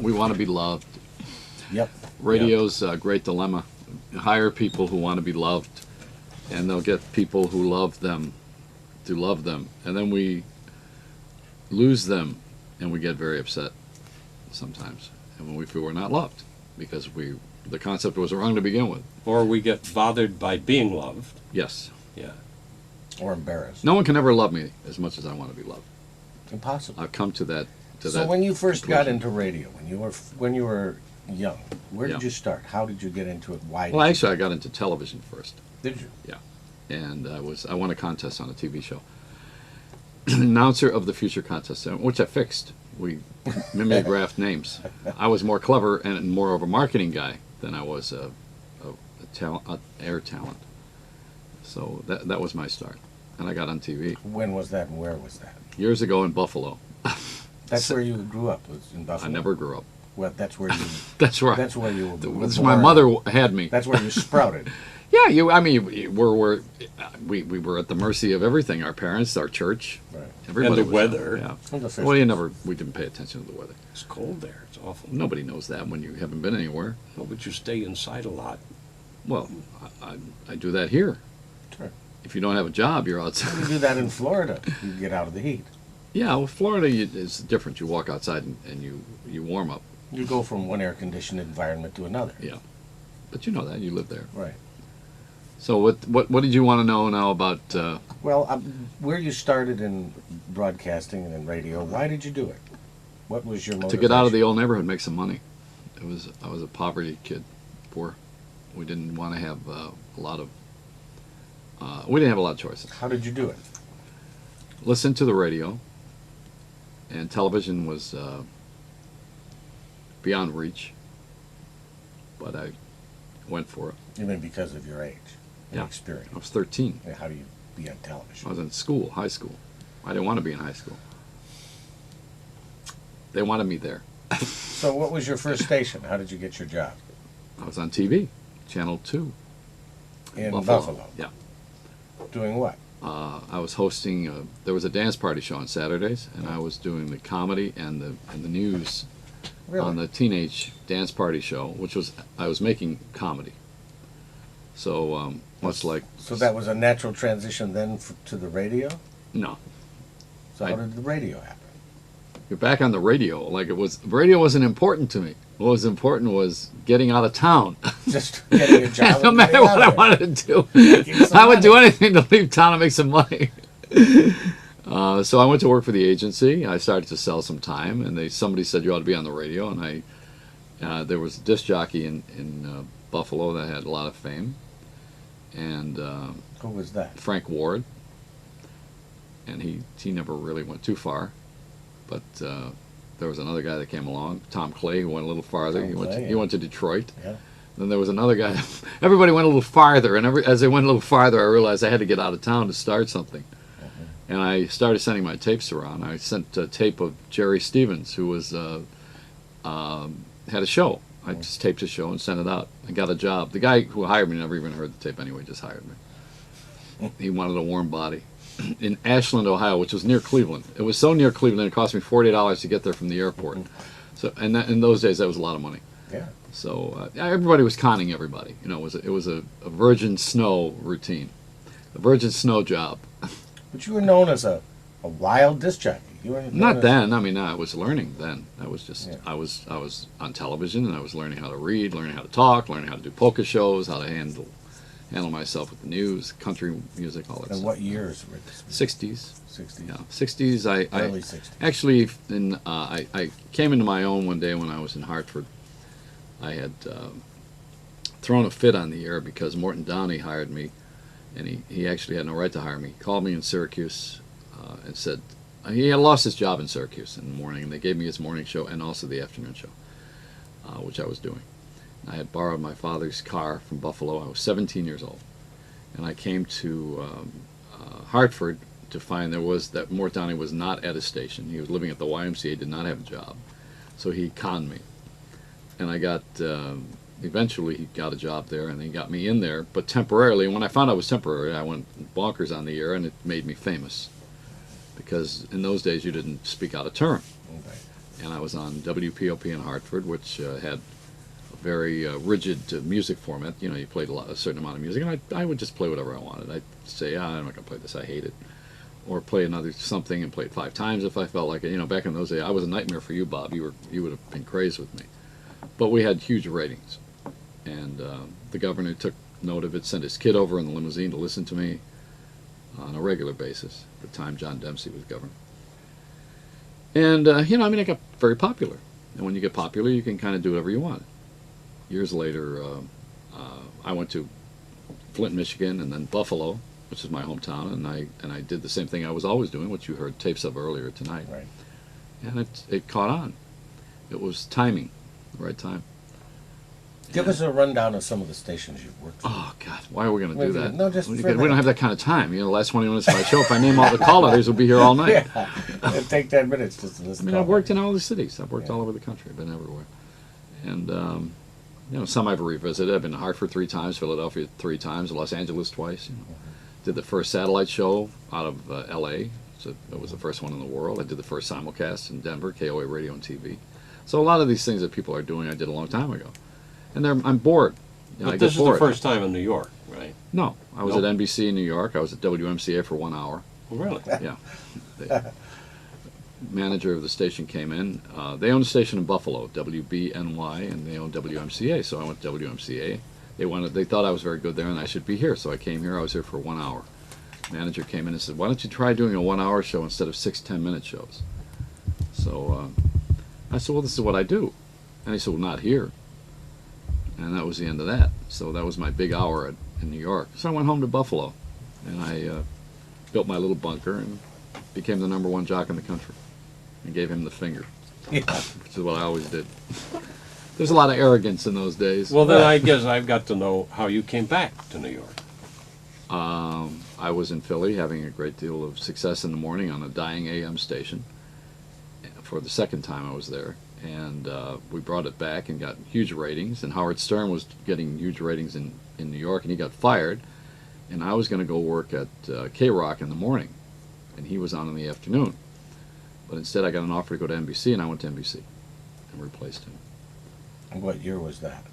We want to be loved. Yep. Radio's a great dilemma. Hire people who want to be loved, and they'll get people who love them to love them, and then we lose them, and we get very upset sometimes, and when we feel we're not loved because the concept was wrong to begin with. Or we get bothered by being loved. Yes. Yeah. Or embarrassed. No one can ever love me as much as I want to be loved. Impossible. I've come to that. So when you first conclusion. got into radio, when you were young, where did Yeah. you start? How did you get into it? Why? Well, actually, I got into television first. Did you? Yeah, and I won a contest on a TV show, announcer of the future contest, which I fixed. We mimeographed names. I was more clever and more of a marketing guy than I was a air talent. So that was my start, and I got on TV. When was that and where was that? Years ago in Buffalo. That's where you grew up, was in Buffalo? I never grew up. Well, that's where you. That's where. That's where you were. That's my mother had me. That's where you sprouted. Yeah, I mean, we were at the mercy of everything. Our parents, our church, Right. everybody. And the was, weather. Yeah. And the fish. Well, we didn't pay attention to the weather. It's cold there. It's awful. Nobody knows that when you haven't been anywhere. Well, but you stay inside a lot. Well, I do that here. Sure. If you don't have a job, you're outside. You do that in Florida. You get out of the heat. Yeah, well, Florida is different. You walk outside and you warm up. You go from one air-conditioned environment to another. Yeah, but you know that you live there. Right. So what did you want to know now about? Well, where you started in broadcasting and in radio, why did you do it? What was your motivation? To get out of the old neighborhood, make some money. I was a poverty kid, poor. We didn't want to have a lot of. We didn't have a lot of choices. How did you do it? Listen to the radio, and television was beyond reach. But I went for it. You mean because of your age and Yeah. experience? I was 13. And how do you be on I television? was in school, high school. I didn't want to be in high school. They wanted me there. So what was your first station? How did you get your job? I was on TV, Channel 2. In Buffalo. Yeah. Doing what? I was hosting. There was a dance party show on Saturdays, and I was doing the comedy and the news Really? on the teenage dance party show, which was I was making comedy. So much like. So that was a natural transition then to the radio? No, So how did the radio happen? you're back on the radio. Like radio wasn't important to me. What was important was getting out of town. Just getting a job. No and matter getting what out I of there. wanted to do, Making some I would do money. anything to leave town and make some money. So I went to work for the agency. I started to sell some time, and somebody said you ought to be on the radio. And there was a disc jockey in Buffalo that had a lot of fame, and Who was that? Frank Ward. And he never really went too far, but there was another guy that came along, Tom Clay, who went a little farther. Tom Clay, He went to Detroit. Yeah. Then there was another guy. Everybody went a little farther, and as they went a little farther, I realized I had to get out of town to start something. And I started sending my tapes around. I sent a tape of Jerry Stevens, who was had a show. I just taped his show and sent it out. I got a job. The guy who hired me never even heard the tape anyway, just hired me. He wanted a warm body in Ashland, Ohio, which was near Cleveland. It was so near Cleveland, it cost me $40 to get there from the airport. So, and in those days, that was a lot of money. Yeah. So everybody was conning everybody. You know, it was a virgin snow routine, a virgin snow job. But you were known as a wild disc jockey. You were known Not as- then. I mean, I was learning then. I was just Yeah. I was on television, and I was learning how to read, learning how to talk, learning how to do polka shows, how to handle myself with the news, country music, all that And stuff. what years were this? 60s. 60s. Yeah, 60s. Early 60s. Actually, I came into my own one day when I was in Hartford. I had thrown a fit on the air because Morton Downey hired me, and he actually had no right to hire me. He called me in Syracuse and said he had lost his job in Syracuse in the morning, and they gave me his morning show and also the afternoon show, which I was doing. I had borrowed my father's car from Buffalo. I was 17 years old, and I came to Hartford to find that Mort Downey was not at a station. He was living at the YMCA, did not have a job, so he conned me, and I got. Eventually, he got a job there, and he got me in there, but temporarily. And when I found out it was temporary, I went bonkers on the air, and it made me famous, because in those days you didn't speak out of turn. Okay. and I was on WPOP in Hartford, which had a very rigid music format. You know, you played a certain amount of music, and I would just play whatever I wanted. I'd say, I'm not going to play this, I hate it. Or play another something and play it 5 times if I felt like it. You know, back in those days, I was a nightmare for you, Bob. You would have been crazed with me. But we had huge ratings, and the governor took note of it, sent his kid over in the limousine to listen to me on a regular basis. At the time, John Dempsey was governor. And, you know, I mean, it got very popular. And when you get popular, you can kind of do whatever you want. Years later, I went to Flint, Michigan, and then Buffalo, which is my hometown, and I did the same thing I was always doing, which you heard tapes of earlier tonight. Right. And it caught on. It was timing, the right time. Give us a rundown of some of the stations you've worked for. Oh, God, why are we going to do that? No, just we for don't have that kind of time. You know, the last 20 minutes of my show, if I name all the call letters, we'll be here all night. Yeah, it'll take 10 minutes just to listen. I mean, I've worked in all the cities. I've worked all over the country. I've been everywhere. And, you know, some I've revisited. I've been to Hartford 3 times, Philadelphia 3 times, Los Angeles twice. You know. Did the first satellite show out of L.A. So it was the first one in the world. I did the first simulcast in Denver, KOA Radio and TV. So a lot of these things that people are doing, I did a long time ago. And I'm bored. You know, But I this get is bored. the first time in New York, right? No, I was Nope. at NBC in New York. I was at WMCA for 1 hour. Oh, really? Yeah. The manager of the station came in. They owned a station in Buffalo, WBNY, and they owned WMCA. So I went to WMCA. They thought I was very good there, and I should be here. So I came here. I was here for 1 hour. Manager came in and said, "Why don't you try doing a 1 hour show instead of 6 10-minute shows?" So I said, "Well, this is what I do." And he said, "Well, not here." And that was the end of that. So that was my big hour in New York. So I went home to Buffalo, and I built my little bunker and became the #1 jock in the country, and gave him the finger, Yeah. which is what I always did. There's a lot of arrogance in those days. Well, then I guess I've got to know how you came back to New York. I was in Philly having a great deal of success in the morning on a dying AM station. For the second time I was there, and we brought it back and got huge ratings, and Howard Stern was getting huge ratings in New York, and he got fired, and I was going to go work at K-Rock in the morning, and he was on in the afternoon. But instead I got an offer to go to NBC, and I went to NBC and replaced him. And what year was that?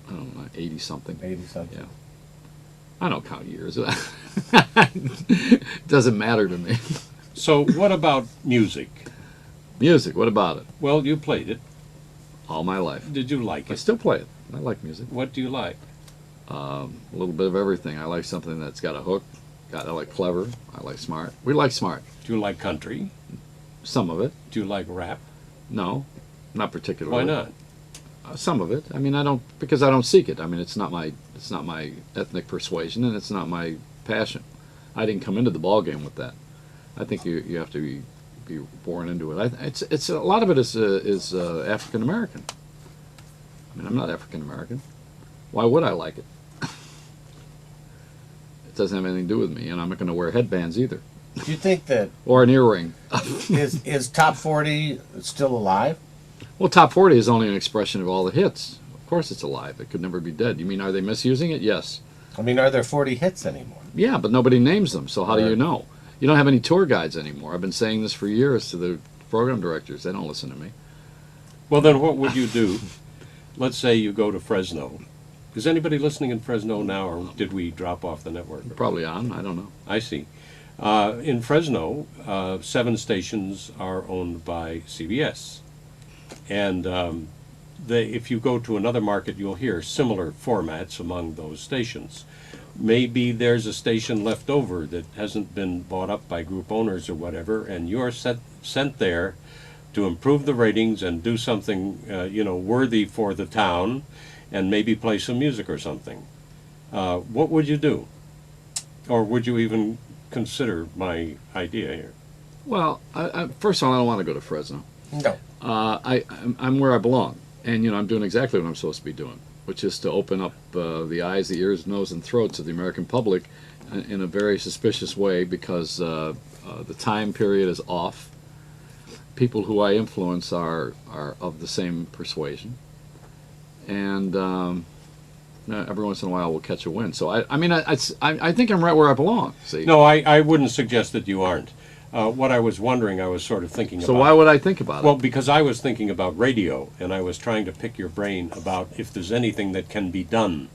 I don't know, 80-something. 80-something? Yeah. I don't count years. It doesn't matter to me. So what about music? Music, what about it? Well, you played it. All my life. Did you like I it? still play it. I like music. What do you like? A little bit of everything. I like something that's got a hook. I like clever. I like smart. We like smart. Do you like country? Some of it. Do you like rap? No, not particularly. Why not? Some of it. I mean, I don't, because I don't seek it. I mean, it's not my ethnic persuasion, and it's not my passion. I didn't come into the ball game with that. I think you have to be born into it. It's a lot of it is African American. I mean, I'm not African American. Why would I like it? It doesn't have anything to do with me, and I'm not going to wear headbands either, Do you think that or an earring. is Top 40 still alive? Well, Top 40 is only an expression of all the hits. Of course it's alive. It could never be dead. You mean, are they misusing it? Yes. I mean, are there 40 hits anymore? Yeah, but nobody names them, so how do Right. you know? You don't have any tour guides anymore. I've been saying this for years to the program directors. They don't listen to me. Well, then what would you do? Let's say you go to Fresno. Is anybody listening in Fresno now, or did we drop off the network? Probably on. I don't know. I see. In Fresno, 7 stations are owned by CBS. And if you go to another market, you'll hear similar formats among those stations. Maybe there's a station left over that hasn't been bought up by group owners or whatever, and you're sent there to improve the ratings and do something worthy for the town, and maybe play some music or something. What would you do? Or would you even consider my idea here? Well, first of all, I don't want to go to Fresno. No. I'm where I belong, and I'm doing exactly what I'm supposed to be doing, which is to open up the eyes, the ears, nose, and throats of the American public in a very suspicious way, because the time period is off. People who I influence are of the same persuasion, and every once in a while we'll catch a wind. So I think I'm right where I belong. See? No, I wouldn't suggest that you aren't. What I was wondering, I was sort of thinking So about. why would I think about Well, it? because I was thinking about radio, and I was trying to pick your brain about if there's anything that can be done,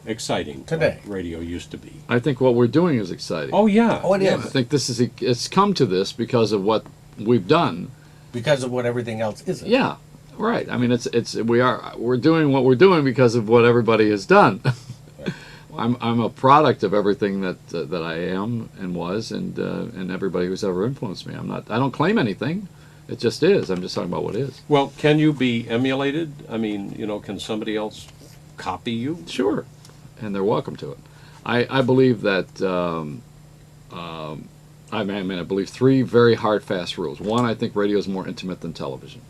exciting. Today. Like radio used to be. I think what we're doing is exciting. Oh, yeah. Oh, it I is. think it's come to this because of what we've done. Because of what everything else isn't. Yeah, right. I mean, we're doing what we're doing because of what everybody has done. I'm a product of everything that I am and was, and everybody who's ever influenced me. I don't claim anything. It just is. I'm just talking about what is. Well, can you be emulated? I mean, can somebody else copy you? Sure, and they're welcome to it. I believe that. I believe 3 very hard, fast rules. One, I think radio is more intimate than television,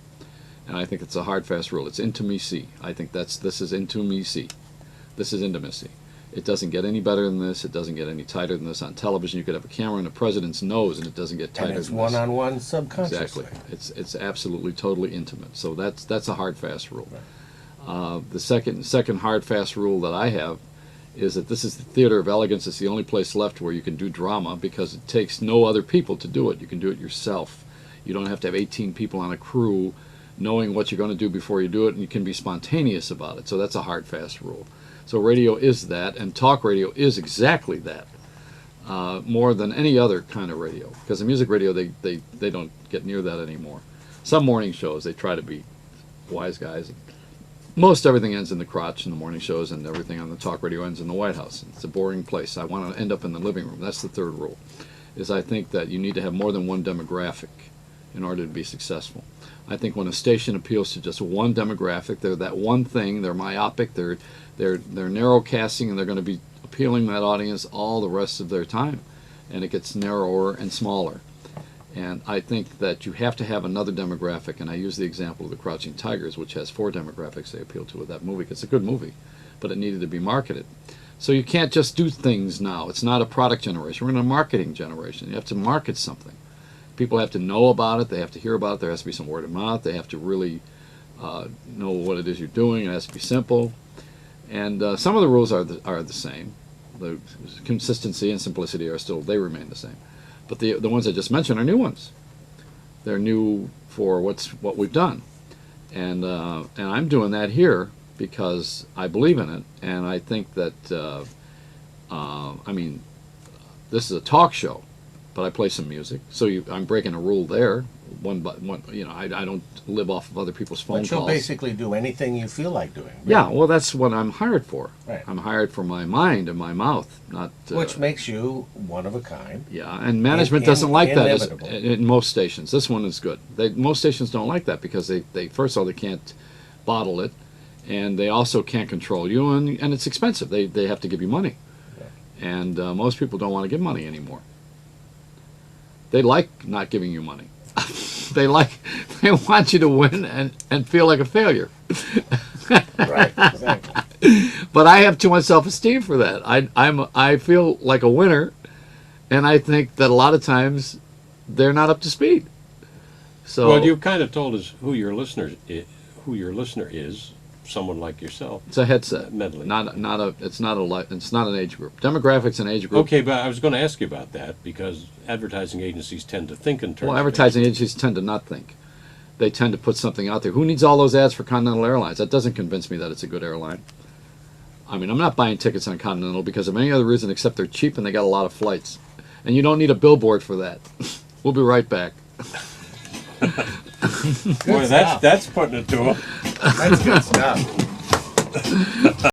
and I think it's a hard, fast rule. It's intimacy. I think this is intimacy. This is intimacy. It doesn't get any better than this. It doesn't get any tighter than this. On television, you could have a camera in the president's nose, and it doesn't get tighter And it's than this. one-on-one subconsciously. Exactly. It's absolutely totally intimate. So that's a hard, fast rule. The second hard, fast rule that I have is that this is the theater of elegance. It's the only place left where you can do drama because it takes no other people to do it. You can do it yourself. You don't have to have 18 people on a crew knowing what you're going to do before you do it, and you can be spontaneous about it. So that's a hard, fast rule. So radio is that, and talk radio is exactly that, more than any other kind of radio. Because the music radio, they don't get near that anymore. Some morning shows, they try to be wise guys. Most everything ends in the crotch in the morning shows, and everything on the talk radio ends in the White House. It's a boring place. I want to end up in the living room. That's the third rule, is I think that you need to have more than one demographic in order to be successful. I think when a station appeals to just one demographic, they're that one thing, they're myopic, they're narrow casting, and they're going to be appealing to that audience all the rest of their time, and it gets narrower and smaller. And I think that you have to have another demographic, and I use the example of the Crouching Tigers, which has 4 demographics they appeal to with that movie. It's a good movie, but it needed to be marketed. So you can't just do things now. It's not a product generation. We're in a marketing generation. You have to market something. People have to know about it. They have to hear about it. There has to be some word of mouth. They have to really know what it is you're doing. It has to be simple. And some of the rules are the same. The consistency and simplicity they remain the same. But the ones I just mentioned are new ones. They're new for what we've done. And I'm doing that here because I believe in it. And I think that, this is a talk show, but I play some music. So I'm breaking a rule there. One, I don't live off of other people's phone But you'll calls. basically do anything you feel like doing. Really. Yeah, well, that's what I'm hired for. Right. I'm hired for my mind and my mouth, not. Which makes you one of a kind. Yeah, and management doesn't like that inevitable. in most stations. This one is good. Most stations don't like that because they first of all they can't bottle it, and they also can't control you, and it's expensive. They have to give you money, and most people don't want to give money anymore. They like not giving you money. They want you to win and feel like a failure. Right, exactly. But I have too much self-esteem for that. I feel like a winner, and I think that a lot of times they're not up to speed. So Well, you've kind of told us who your listener is, someone like yourself. it's a headset. Mentally. It's not an age group. Demographics and age group. Okay, but I was going to ask you about that because advertising agencies tend to think in terms Well, of advertising agencies tend to not think. They tend to put something out there. Who needs all those ads for Continental Airlines? That doesn't convince me that it's a good airline. I mean, I'm not buying tickets on Continental because of any other reason except they're cheap and they got a lot of flights. And you don't need a billboard for that. We'll be right back. Boy, that's putting it to them. That's good stuff.